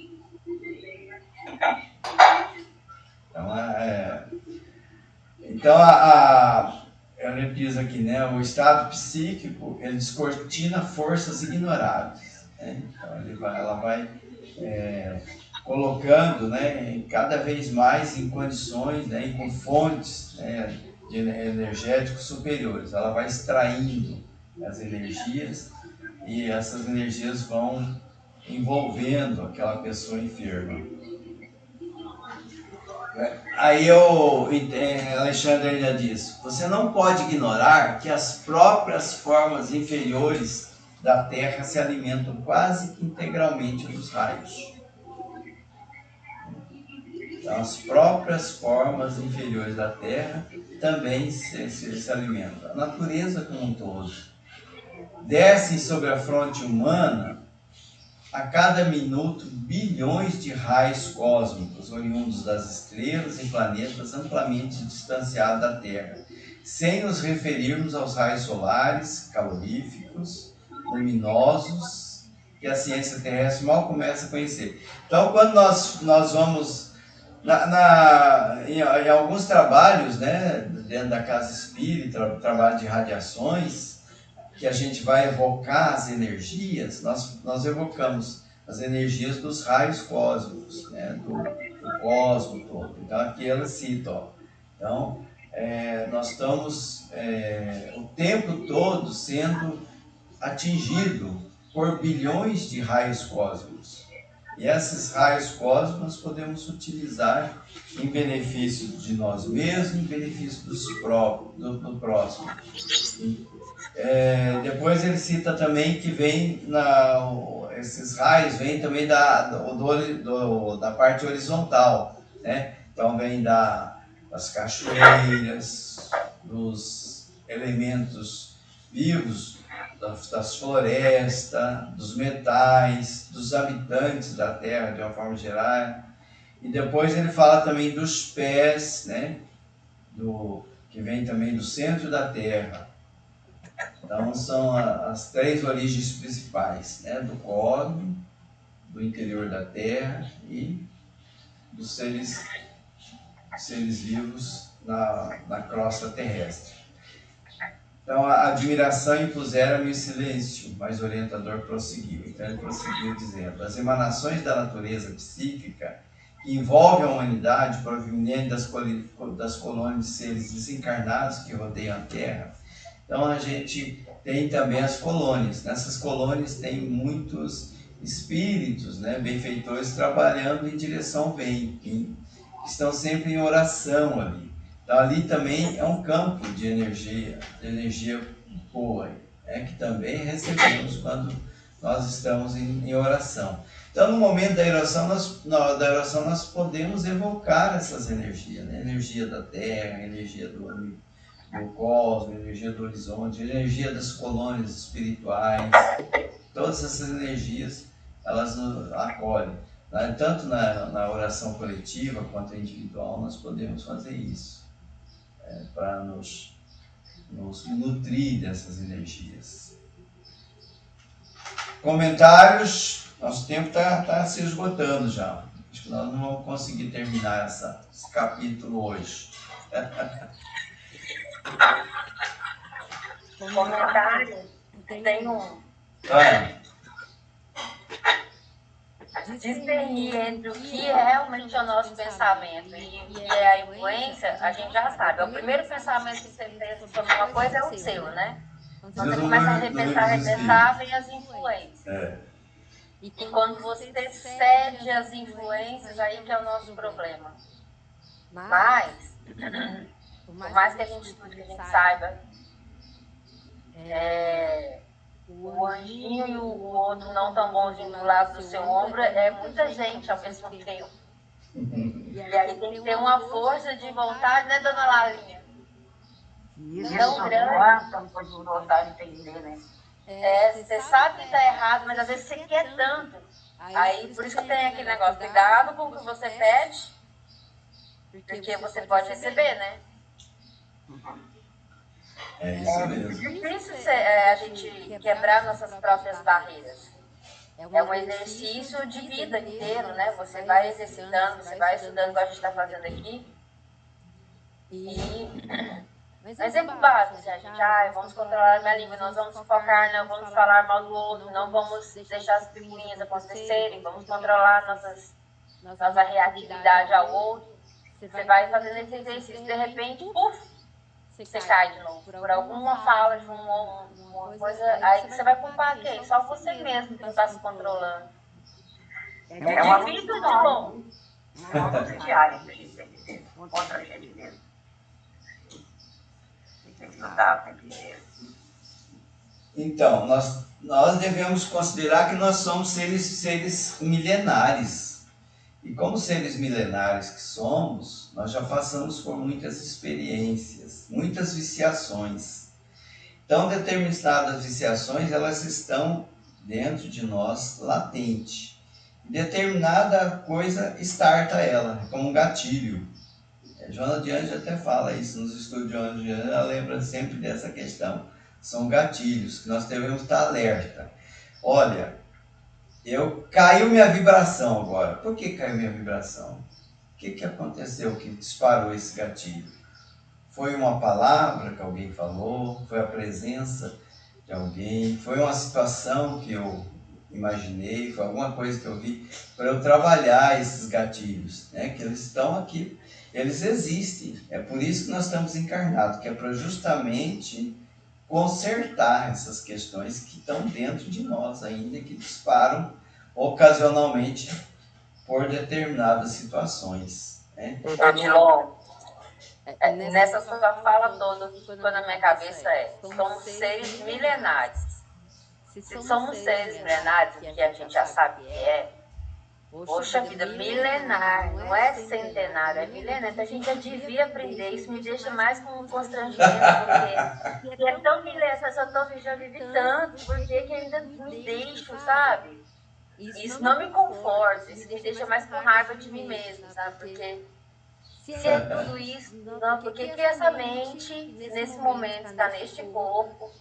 Então, ela diz aqui, né, o estado psíquico, ele descortina forças ignoráveis. Né? Então, ela vai colocando, né, cada vez mais em condições, né, e com fontes, né, de energéticos superiores. Ela vai extraindo as energias e essas energias vão envolvendo aquela pessoa enferma. Aí Alexandre ainda diz, você não pode ignorar que as próprias formas inferiores da Terra se alimentam quase que integralmente dos raios. Então, as próprias formas inferiores da Terra também se alimentam. A natureza como um todo. Descem sobre a fronte humana a cada minuto bilhões de raios cósmicos oriundos das estrelas e planetas amplamente distanciados da Terra, sem nos referirmos aos raios solares, caloríficos, luminosos, que a ciência terrestre mal começa a conhecer. Então, quando nós vamos em alguns trabalhos, né, dentro da casa espírita, trabalho de radiações, que a gente vai evocar as energias, nós evocamos as energias dos raios cósmicos, né, do cosmos todo. Então aqui ela cita, ó. Então nós estamos o tempo todo sendo atingido por bilhões de raios cósmicos. E esses raios cósmicos podemos utilizar em benefício de nós mesmos, em benefício do próximo. Depois ele cita também que esses raios vêm também da parte horizontal, né? Então vem das cachoeiras, dos elementos vivos, das florestas, dos metais, dos habitantes da Terra de uma forma geral. E depois ele fala também dos pés, né? Que vem também do centro da Terra. Então são as três origens principais, né? Do cosmos, do interior da Terra e dos seres vivos na crosta terrestre. Então a admiração impusera-me o silêncio, mas o orientador prosseguiu. Então ele prosseguiu dizendo, as emanações da natureza psíquica que envolvem a humanidade provenientes das colônias de seres desencarnados que rodeiam a Terra. Então a gente tem também as colônias. Nessas colônias tem muitos espíritos, né, benfeitores trabalhando em direção ao bem, que estão sempre em oração ali. Então ali também é um campo de energia boa, que também recebemos quando nós estamos em oração. Então no momento da oração nós podemos evocar essas energias, né? Energia da Terra, energia do cosmos, energia do horizonte, energia das colônias espirituais. Todas essas energias elas nos acolhem. Tanto na oração coletiva quanto individual nós podemos fazer isso, para nos nutrir dessas energias. Comentários. Nosso tempo está se esgotando já. Acho que nós não vamos conseguir terminar esse capítulo hoje. Comentário. Tem um. Discernir entre o que é realmente o nosso pensamento e o que é a influência, a gente já sabe. O primeiro pensamento que você pensa sobre uma coisa é o seu, né? Quando você começa a repensar, vem as influências. E quando você cede às influências, aí que é o nosso problema. Mas, por mais que a gente estude, que a gente saiba, o anjinho e o outro não tão bonzinho do lado do seu ombro é muita gente ao mesmo tempo. E aí tem que ter uma força de vontade, né, dona Lalinha? Tão grande. Tão força de vontade tem que ter, né? Você sabe que está errado, mas às vezes você quer tanto. Aí, por isso que tem aquele negócio, cuidado com o que você pede, porque você pode receber, né? É isso mesmo. É difícil a gente quebrar nossas próprias barreiras. É um exercício de vida inteiro, né? Você vai exercitando, você vai estudando, igual a gente está fazendo aqui. Um exemplo básico, assim, a gente, vamos controlar a minha língua, nós vamos focar, não vamos falar mal do outro, não vamos deixar as picuinhas acontecerem, vamos controlar nossa reatividade ao outro. Você vai fazendo esse exercício, de repente, você cai de novo. Por alguma fala de uma coisa, aí você vai culpar quem? Só você mesmo que não está se controlando. É uma vida de bom. Uma luta diária que a gente tem que ter contra a gente mesmo. Tem que lutar, tem que ter. Então, nós devemos considerar que nós somos seres milenares. E como seres milenares que somos, nós já passamos por muitas experiências, muitas viciações. Então, determinadas viciações, elas estão dentro de nós, latente. Determinada coisa starta ela, como um gatilho. Joana de Anjos até fala isso nos estudos de Joana de Anjos, ela lembra sempre dessa questão. São gatilhos que nós devemos estar alerta. Olha, caiu minha vibração agora. Por que caiu minha vibração? O que aconteceu que disparou esse gatilho? Foi uma palavra que alguém falou? Foi a presença de alguém? Foi uma situação que eu imaginei? Foi alguma coisa que eu vi? Para eu trabalhar esses gatilhos, né? Que eles estão aqui, eles existem. É por isso que nós estamos encarnados, que é para justamente consertar essas questões que estão dentro de nós ainda, que disparam ocasionalmente por determinadas situações. Né? Odilon, nessa sua fala toda, o que ficou na minha cabeça somos seres milenares. Se somos seres milenares, o que a gente já sabe que poxa vida, milenar, não é centenário, é milenar. Então a gente já devia aprender. Isso me deixa mais com um constrangimento, porque é tão milenar, eu já vivi tanto, porque que ainda me deixo, sabe? Isso não me conforta, isso me deixa mais com raiva de mim mesmo, sabe? Porque se é tudo isso, não, por que essa mente, nesse momento, está neste corpo,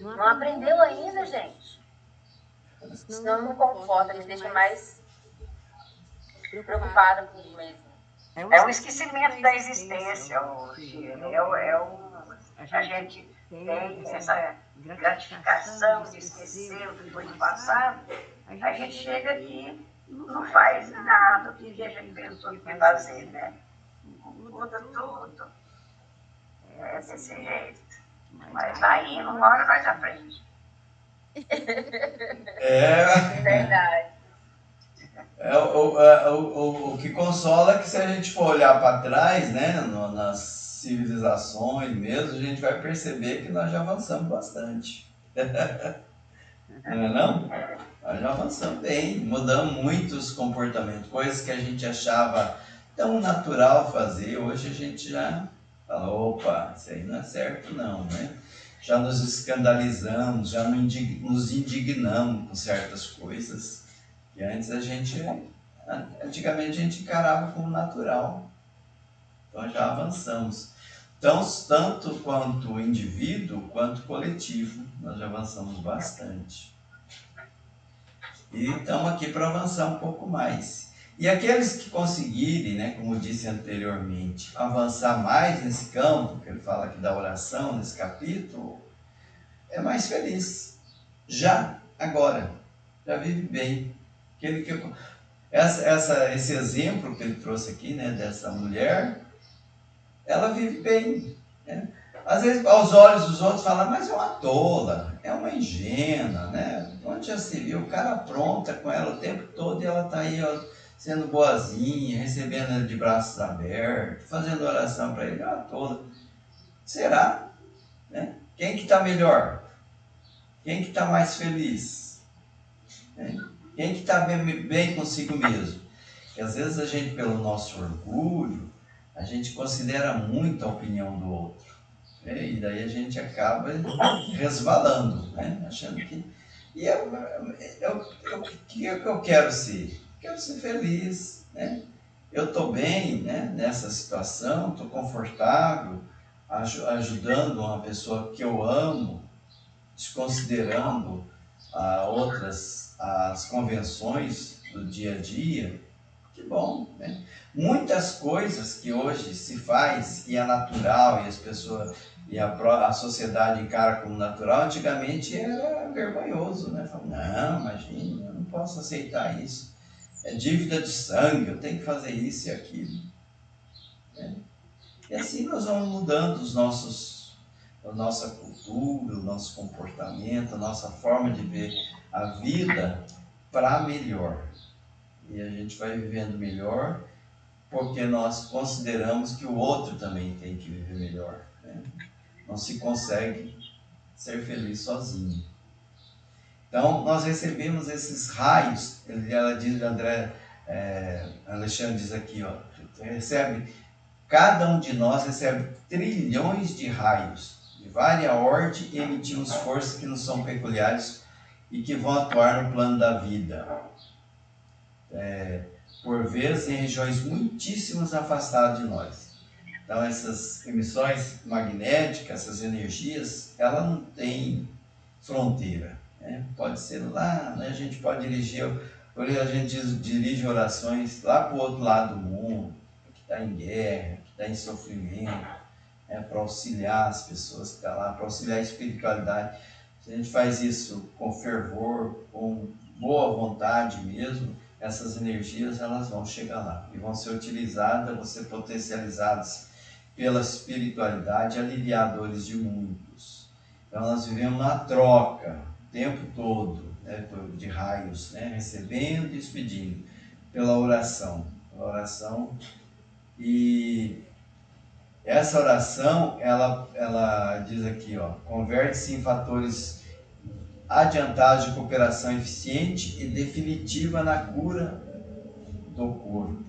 não aprendeu ainda, gente? Isso não me conforta, me deixa mais preocupada comigo mesmo. É um esquecimento da existência, a gente tem essa gratificação de esquecer o que foi do passado, a gente chega aqui e não faz nada do que a gente pensou que ia fazer, né? Muda tudo. É desse jeito. Mas vai indo, uma hora nós aprendemos. Verdade. O que consola é que se a gente for olhar para trás, né, nas civilizações mesmo, a gente vai perceber que nós já avançamos bastante. Não é não? Nós já avançamos bem, mudamos muitos comportamentos, coisas que a gente achava tão natural fazer, hoje a gente já fala, opa, isso aí não é certo não, né? Já nos escandalizamos, já nos indignamos com certas coisas. E antes antigamente a gente encarava como natural. Então já avançamos. Então, tanto quanto indivíduo, quanto coletivo, nós já avançamos bastante. E estamos aqui para avançar um pouco mais. E aqueles que conseguirem, né, como disse anteriormente, avançar mais nesse campo, que ele fala aqui da oração, nesse capítulo, é mais feliz. Já, agora, já vive bem. Esse exemplo que ele trouxe aqui, né, dessa mulher, ela vive bem, né? Às vezes, aos olhos dos outros, falam, mas é uma tola, é uma ingênua, né? Onde já se viu, o cara apronta com ela o tempo todo e ela está aí, ó, sendo boazinha, recebendo ele de braços abertos, fazendo oração para ele, é uma tola. Será? Né? Quem que está melhor? Quem que está mais feliz? Né? Quem que está bem consigo mesmo? E às vezes a gente, pelo nosso orgulho, a gente considera muito a opinião do outro. Né? E daí a gente acaba resvalando, né? Achando que... E o que eu quero ser? Quero ser feliz, né? Eu estou bem, né, nessa situação, estou confortável, ajudando uma pessoa que eu amo, desconsiderando as convenções do dia a dia. Que bom, né? Muitas coisas que hoje se faz e é natural e as pessoas e a sociedade encara como natural, antigamente era vergonhoso, né? Falava, não, imagina, eu não posso aceitar isso. É dívida de sangue, eu tenho que fazer isso e aquilo. Né? E assim nós vamos mudando a nossa cultura, o nosso comportamento, a nossa forma de ver a vida para melhor. E a gente vai vivendo melhor porque nós consideramos que o outro também tem que viver melhor. Né? Não se consegue ser feliz sozinho. Então, nós recebemos esses raios, ela diz, Alexandre diz aqui, ó, cada um de nós recebe trilhões de raios, de vária ordem, e emitimos forças que nos são peculiares e que vão atuar no plano da vida. Por vezes em regiões muitíssimas afastadas de nós. Então essas emissões magnéticas, essas energias, ela não tem fronteira, né? Pode ser lá, né? A gente pode dirigir, por exemplo, a gente dirige orações lá para o outro lado do mundo, que está em guerra, que está em sofrimento, né? Para auxiliar as pessoas que estão lá, para auxiliar a espiritualidade. Se a gente faz isso com fervor, com boa vontade mesmo, essas energias elas vão chegar lá e vão ser utilizadas, vão ser potencializadas pela espiritualidade, aliviadores de muitos. Então nós vivemos na troca o tempo todo, né, de raios, né, recebendo e expedindo pela oração. E essa oração, ela diz aqui, ó, converte-se em fatores adiantados de cooperação eficiente e definitiva na cura do corpo.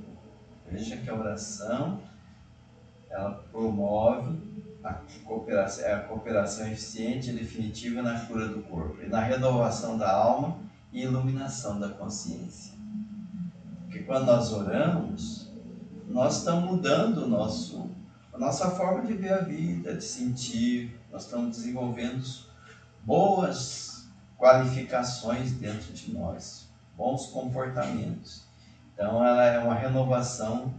Veja que a oração, ela promove a cooperação eficiente e definitiva na cura do corpo, e na renovação da alma e iluminação da consciência. Porque quando nós oramos, nós estamos mudando a nossa forma de ver a vida, de sentir, nós estamos desenvolvendo boas qualificações dentro de nós, bons comportamentos. Então ela é uma renovação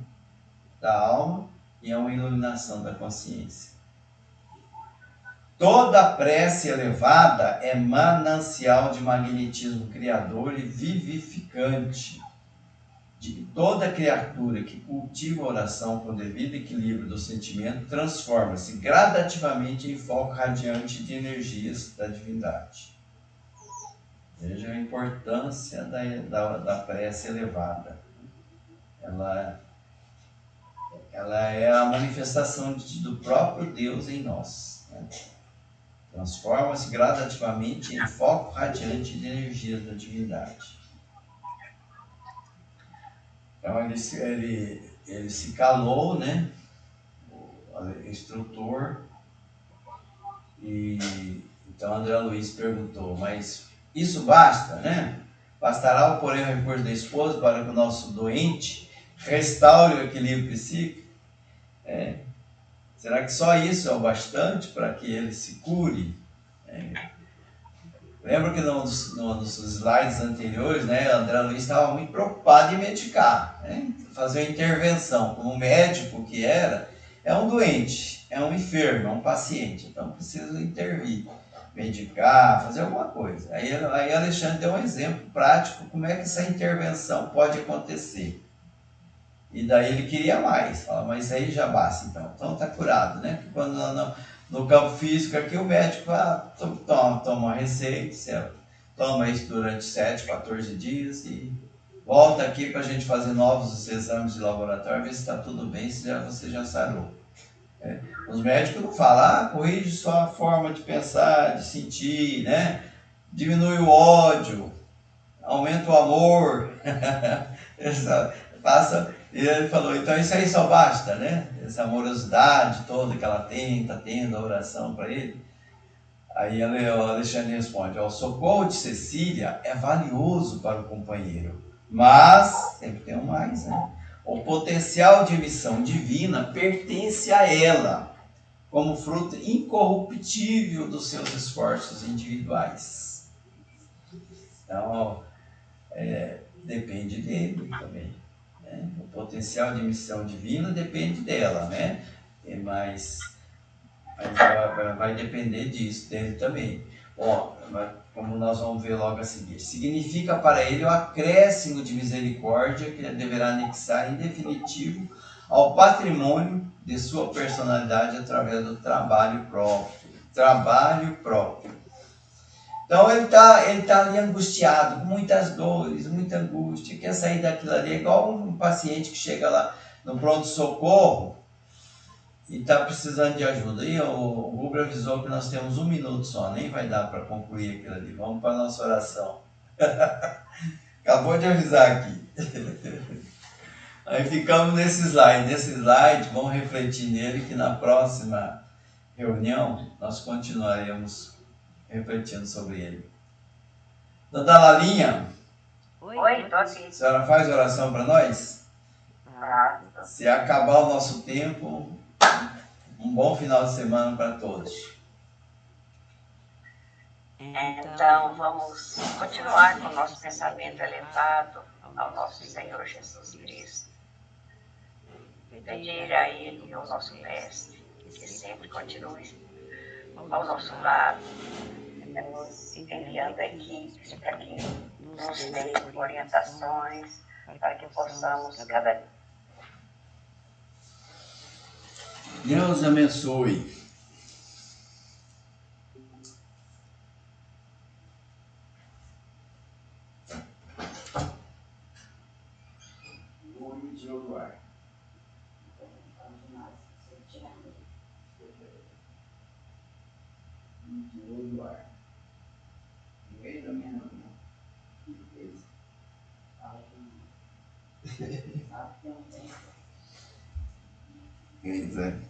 da alma e é uma iluminação da consciência. Toda prece elevada é manancial de magnetismo criador e vivificante, de que toda criatura que cultiva a oração com devido equilíbrio do sentimento transforma-se gradativamente em foco radiante de energias da divindade. Veja a importância da prece elevada. Ela é a manifestação do próprio Deus em nós. Né? Transforma-se gradativamente em foco radiante de energias da divindade. Então ele se calou, né? O instrutor. E então André Luiz perguntou, mas isso basta, né? Bastará o porém o recurso da esposa para que o nosso doente restaure o equilíbrio psíquico? Será que só isso é o bastante para que ele se cure? Lembra que nos slides anteriores, né, o André Luiz estava muito preocupado em medicar, né? Fazer uma intervenção. Como médico que era, é um doente, é um enfermo, é um paciente, então precisa intervir, medicar, fazer alguma coisa. Aí Alexandre deu um exemplo prático como é que essa intervenção pode acontecer. E daí ele queria mais, fala, mas isso aí já basta então está curado, né? Porque quando no campo físico aqui o médico fala, toma uma receita, você toma isso durante 7, 14 dias e volta aqui para a gente fazer novos exames de laboratório, ver se está tudo bem, se você já sarou. Os médicos não falam, corrige sua forma de pensar, de sentir, né? Diminui o ódio, aumenta o amor. E ele falou, então isso aí só basta, né? Essa amorosidade toda que ela tem, está tendo a oração para ele. Aí o Alexandre responde, o socorro de Cecília é valioso para o companheiro, mas, sempre tem um mais, né? O potencial de missão divina pertence a ela, como fruto incorruptível dos seus esforços individuais. Então, depende dele também. Né? O potencial de missão divina depende dela, né? Mas vai depender disso, dele também. Como nós vamos ver logo a seguir. Significa para ele o acréscimo de misericórdia que ele deverá anexar em definitivo ao patrimônio de sua personalidade através do trabalho próprio. Trabalho próprio. Então ele tá ali angustiado, com muitas dores, muita angústia, quer sair daquilo ali. É igual um paciente que chega lá no pronto-socorro e está precisando de ajuda. E o Google avisou que nós temos 1 minuto só, nem vai dar para concluir aquilo ali. Vamos para a nossa oração. Acabou de avisar aqui. Aí ficamos nesse slide. Nesse slide, vamos refletir nele que na próxima reunião nós continuaremos refletindo sobre ele. Dona Lalinha. Oi, tô aqui. A senhora faz oração para nós? Se acabar o nosso tempo, um bom final de semana para todos. Então, vamos continuar com o nosso pensamento elevado ao nosso Senhor Jesus Cristo. Pedir a Ele, ao nosso Mestre, que sempre continue ao nosso lado, nos enviando equipes para que nos dê orientações, para que possamos cada dia. Deus abençoe. Vou emitir o ar. Emitir o ar. No meio da minha reunião. Que coisa.